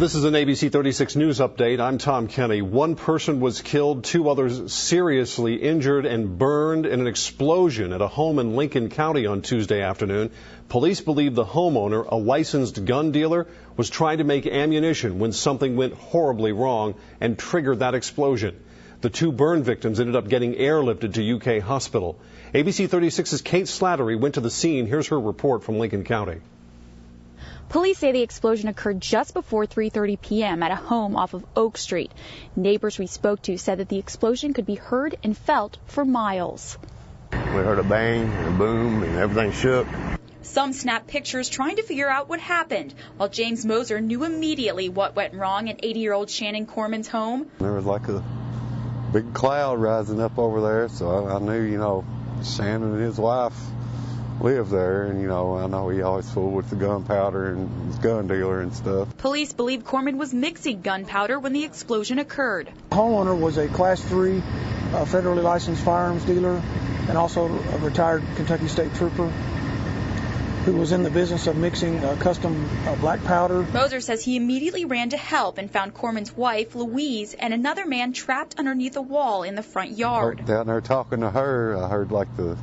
This is an ABC 36 News update. I'm Tom Kenny. One person was killed, two others seriously injured and burned in an explosion at a home in Lincoln County on Tuesday afternoon. Police believe the homeowner, a licensed gun dealer, was trying to make ammunition when something went horribly wrong and triggered that explosion. The two burn victims ended up getting airlifted to UK hospital. ABC 36's Kate Slattery went to the scene. Here's her report from Lincoln County. Police say the explosion occurred just before 3:30 p.m. at a home off of Oak Street. Neighbors we spoke to said that the explosion could be heard and felt for miles. We heard a bang and a boom and everything shook. Some snapped pictures trying to figure out what happened, while James Moser knew immediately what went wrong at 80-year-old Shannon Corman's home. There was like a big cloud rising up over there, so I knew, Shannon and his wife lived there, and I know he always fooled with the gunpowder and his gun dealer and stuff. Police believe Corman was mixing gunpowder when the explosion occurred. The homeowner was a Class 3 federally licensed firearms dealer and also a retired Kentucky State Trooper who was in the business of mixing custom black powder. Moser says he immediately ran to help and found Corman's wife, Louise, and another man trapped underneath a wall in the front yard. Down there talking to her, I heard like the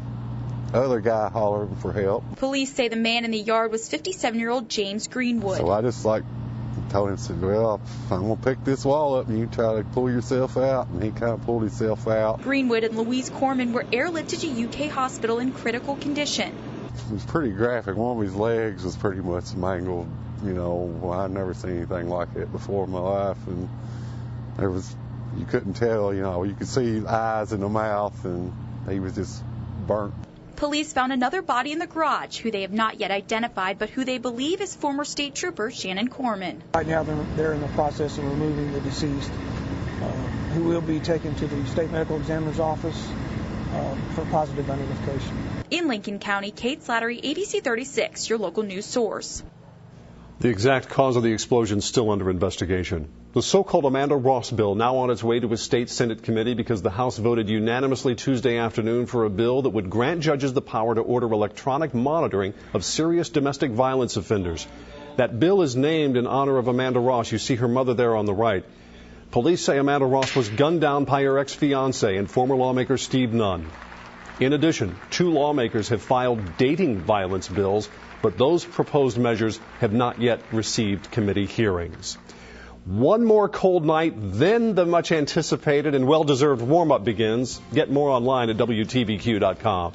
other guy hollering for help. Police say the man in the yard was 57-year-old James Greenwood. So I just told him, well, I'm going to pick this wall up and you try to pull yourself out. And he kind of pulled himself out. Greenwood and Louise Corman were airlifted to UK hospital in critical condition. It was pretty graphic. One of his legs was pretty much mangled. I'd never seen anything like it before in my life. And you couldn't tell, you could see the eyes and the mouth, and he was just burnt. Police found another body in the garage, who they have not yet identified, but who they believe is former state trooper Shannon Corman. Right now they're in the process of removing the deceased, who will be taken to the state medical examiner's office for positive identification. In Lincoln County, Kate Slattery, ABC 36, your local news source. The exact cause of the explosion is still under investigation. The so-called Amanda Ross bill now on its way to a state Senate committee because the House voted unanimously Tuesday afternoon for a bill that would grant judges the power to order electronic monitoring of serious domestic violence offenders. That bill is named in honor of Amanda Ross. You see her mother there on the right. Police say Amanda Ross was gunned down by her ex-fiancé and former lawmaker Steve Nunn. In addition, two lawmakers have filed dating violence bills, but those proposed measures have not yet received committee hearings. One more cold night, then the much anticipated and well-deserved warm-up begins. Get more online at WTVQ.com.